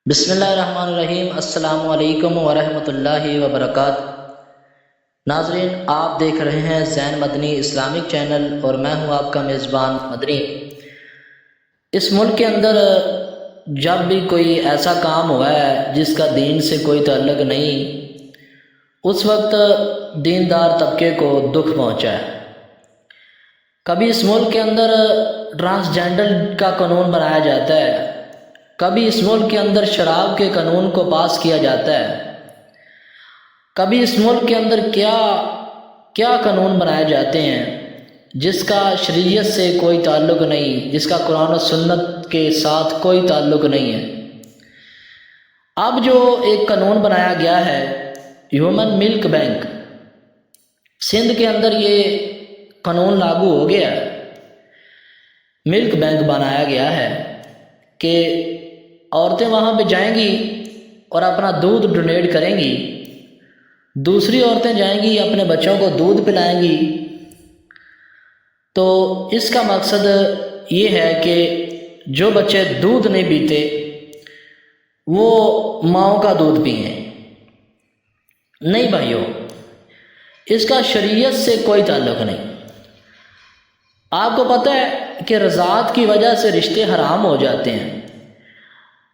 بسم اللہ الرحمن الرحیم۔ السلام علیکم ورحمۃ اللہ وبرکاتہ۔ ناظرین، آپ دیکھ رہے ہیں زین مدنی اسلامک چینل اور میں ہوں آپ کا میزبان مدنی۔ اس ملک کے اندر جب بھی کوئی ایسا کام ہوا ہے جس کا دین سے کوئی تعلق نہیں، اس وقت دیندار طبقے کو دکھ پہنچا ہے۔ کبھی اس ملک کے اندر ٹرانسجینڈر کا قانون بنایا جاتا ہے، کبھی اس ملک کے اندر شراب کے قانون کو پاس کیا جاتا ہے، کبھی اس ملک کے اندر کیا قانون بنائے جاتے ہیں جس کا شریعت سے کوئی تعلق نہیں، جس کا قرآن و سنت کے ساتھ کوئی تعلق نہیں ہے۔ اب جو ایک قانون بنایا گیا ہے ہیومن ملک بینک، سندھ کے اندر یہ قانون لاگو ہو گیا ہے۔ ملک بینک بنایا گیا ہے کہ عورتیں وہاں پہ جائیں گی اور اپنا دودھ ڈونیٹ کریں گی، دوسری عورتیں جائیں گی اپنے بچوں کو دودھ پلائیں گی۔ تو اس کا مقصد یہ ہے کہ جو بچے دودھ نہیں پیتے وہ ماؤں کا دودھ پئیں۔ نہیں بھائیوں، اس کا شریعت سے کوئی تعلق نہیں۔ آپ کو پتہ ہے کہ رضاعت کی وجہ سے رشتے حرام ہو جاتے ہیں۔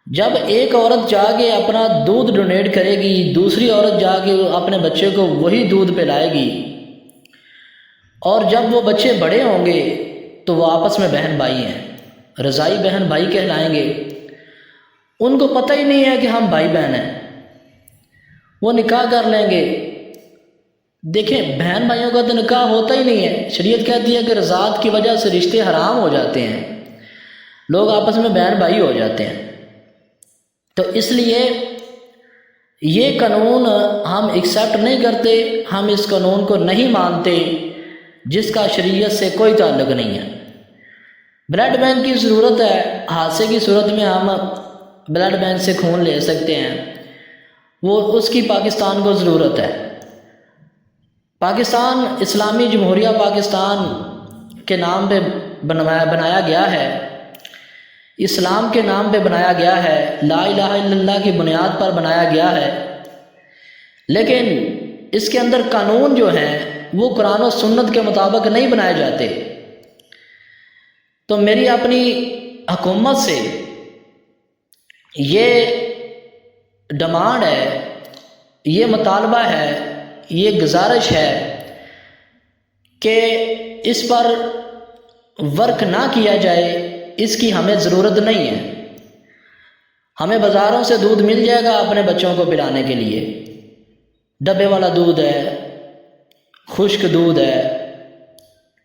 جب ایک عورت جا کے اپنا دودھ ڈونیٹ کرے گی، دوسری عورت جا کے اپنے بچے کو وہی دودھ پلائے گی، اور جب وہ بچے بڑے ہوں گے تو وہ آپس میں بہن بھائی ہیں، رضائی بہن بھائی کہلائیں گے۔ ان کو پتہ ہی نہیں ہے کہ ہم بھائی بہن ہیں، وہ نکاح کر لیں گے۔ دیکھیں، بہن بھائیوں کا تو نکاح ہوتا ہی نہیں ہے۔ شریعت کہتی ہے کہ رضاعت کی وجہ سے رشتے حرام ہو جاتے ہیں، لوگ آپس میں بہن بھائی ہو جاتے ہیں۔ تو اس لیے یہ قانون ہم ایکسیپٹ نہیں کرتے، ہم اس قانون کو نہیں مانتے جس کا شریعت سے کوئی تعلق نہیں ہے۔ بلڈ بینک کی ضرورت ہے، حادثے کی صورت میں ہم بلڈ بینک سے خون لے سکتے ہیں، وہ اس کی پاکستان کو ضرورت ہے۔ پاکستان اسلامی جمہوریہ پاکستان کے نام پہ بنایا گیا ہے، اسلام کے نام پہ بنایا گیا ہے، لا الہ الا اللہ کی بنیاد پر بنایا گیا ہے، لیکن اس کے اندر قانون جو ہیں وہ قرآن و سنت کے مطابق نہیں بنائے جاتے۔ تو میری اپنی حکومت سے یہ ڈیمانڈ ہے، یہ مطالبہ ہے، یہ گزارش ہے کہ اس پر ورک نہ کیا جائے، اس کی ہمیں ضرورت نہیں ہے۔ ہمیں بازاروں سے دودھ مل جائے گا اپنے بچوں کو پلانے کے لیے، ڈبے والا دودھ ہے، خشک دودھ ہے،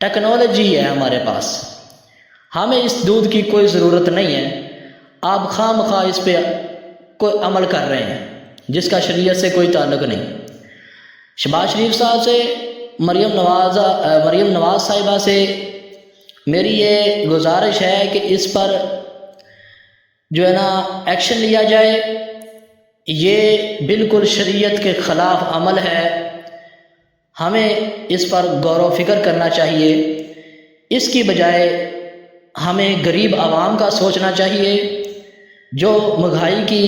ٹیکنالوجی ہے ہمارے پاس، ہمیں اس دودھ کی کوئی ضرورت نہیں ہے۔ آپ خواہ مخواہ اس پہ کوئی عمل کر رہے ہیں جس کا شریعت سے کوئی تعلق نہیں۔ شہباز شریف صاحب سے، مریم نواز صاحبہ سے میری یہ گزارش ہے کہ اس پر جو ہے نا ایکشن لیا جائے۔ یہ بالکل شریعت کے خلاف عمل ہے، ہمیں اس پر غور و فکر کرنا چاہیے۔ اس کی بجائے ہمیں غریب عوام کا سوچنا چاہیے جو مہنگائی کی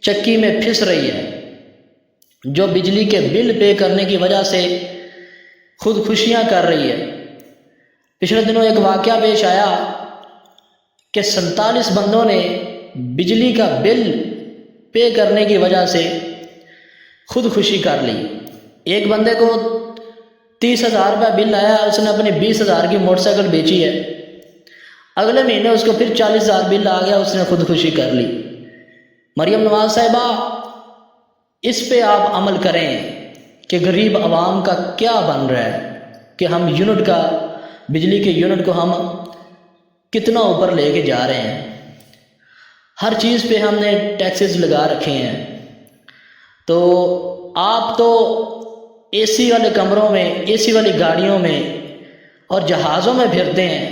چکی میں پھنس رہی ہے، جو بجلی کے بل پے کرنے کی وجہ سے خودکشیاں کر رہی ہے۔ پچھلے دنوں ایک واقعہ پیش آیا کہ 47 بندوں نے بجلی کا بل پے کرنے کی وجہ سے خودکشی کر لی۔ ایک بندے کو 30,000 روپے بل آیا، اس نے اپنی 20,000 کی موٹر سائیکل بیچی ہے، اگلے مہینے اس کو پھر 40,000 بل آ گیا، اس نے خودکشی کر لی۔ مریم نواز صاحبہ، اس پہ آپ عمل کریں کہ غریب عوام کا کیا بن رہا ہے، کہ ہم بجلی کے یونٹ کو ہم کتنا اوپر لے کے جا رہے ہیں۔ ہر چیز پہ ہم نے ٹیکسز لگا رکھے ہیں۔ تو آپ تو اے سی والے کمروں میں، اے سی والی گاڑیوں میں اور جہازوں میں پھرتے ہیں،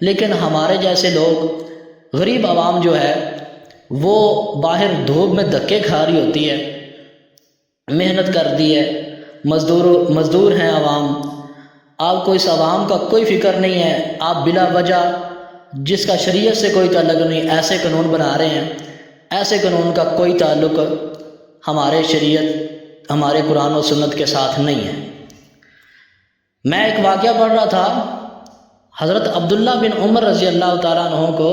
لیکن ہمارے جیسے لوگ، غریب عوام جو ہے وہ باہر دھوپ میں دھکے کھا رہی ہوتی ہے، محنت کرتی ہے، مزدور ہیں عوام۔ آپ کو اس عوام کا کوئی فکر نہیں ہے، آپ بلا وجہ جس کا شریعت سے کوئی تعلق نہیں ایسے قانون بنا رہے ہیں۔ ایسے قانون کا کوئی تعلق ہمارے شریعت، ہمارے قرآن و سنت کے ساتھ نہیں ہے۔ میں ایک واقعہ پڑھ رہا تھا، حضرت عبداللہ بن عمر رضی اللہ تعالیٰ عنہ کو،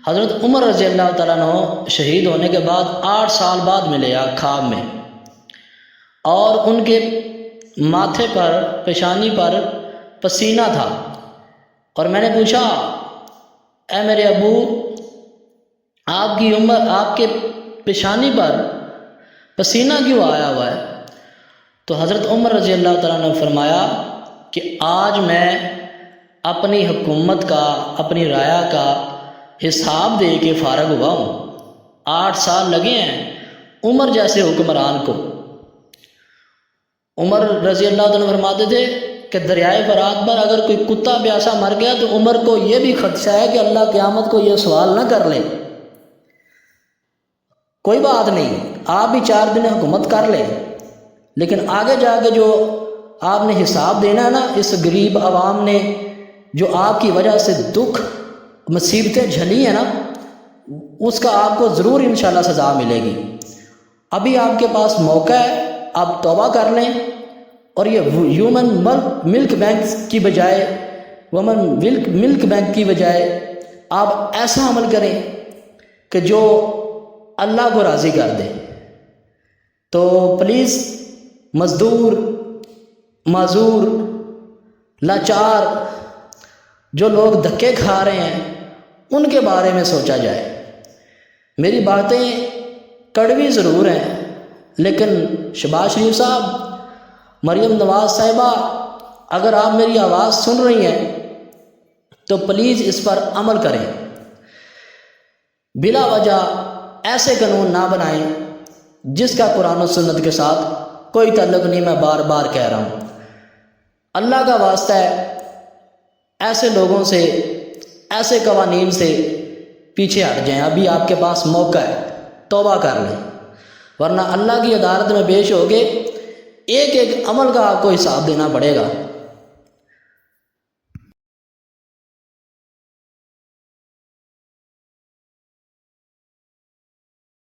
حضرت عمر رضی اللہ تعالیٰ عنہ شہید ہونے کے بعد 8 سال بعد ملے خواب میں، اور ان کے ماتھے پر، پیشانی پر پسینہ تھا، اور میں نے پوچھا، اے میرے ابو، آپ کے پیشانی پر پسینہ کیوں آیا ہوا ہے؟ تو حضرت عمر رضی اللہ تعالیٰ نے فرمایا کہ آج میں اپنی حکومت کا، اپنی رعایا کا حساب دے کے فارغ ہوا ہوں۔ 8 سال لگے ہیں عمر جیسے حکمران کو۔ عمر رضی اللہ تعالیٰ فرماتے تھے کہ دریائے فرات پر اگر کوئی کتا پیاسا مر گیا تو عمر کو یہ بھی خدشہ ہے کہ اللہ قیامت کو یہ سوال نہ کر لے۔ کوئی بات نہیں، آپ بھی 4 دن حکومت کر لیں، لیکن آگے جا کے جو آپ نے حساب دینا ہے نا، اس غریب عوام نے جو آپ کی وجہ سے دکھ مصیبتیں جھلی ہیں نا، اس کا آپ کو ضرور انشاءاللہ سزا ملے گی۔ ابھی آپ کے پاس موقع ہے، آپ توبہ کر لیں، اور یہ ہیومن ملک بینک کی بجائے، ملک بینک کی بجائے آپ ایسا عمل کریں کہ جو اللہ کو راضی کر دے۔ تو پلیز مزدور، معذور، لاچار جو لوگ دھکے کھا رہے ہیں، ان کے بارے میں سوچا جائے۔ میری باتیں کڑوی ضرور ہیں، لیکن شہباز شریف صاحب، مریم نواز صاحبہ، اگر آپ میری آواز سن رہی ہیں تو پلیز اس پر عمل کریں۔ بلا وجہ ایسے قانون نہ بنائیں جس کا قرآن و سنت کے ساتھ کوئی تعلق نہیں۔ میں بار بار کہہ رہا ہوں، اللہ کا واسطہ ہے، ایسے لوگوں سے، ایسے قوانین سے پیچھے ہٹ جائیں۔ ابھی آپ کے پاس موقع ہے، توبہ کر لیں، ورنہ اللہ کی عدالت میں پیش ہو کے ایک ایک عمل کا آپ کو حساب دینا پڑے گا۔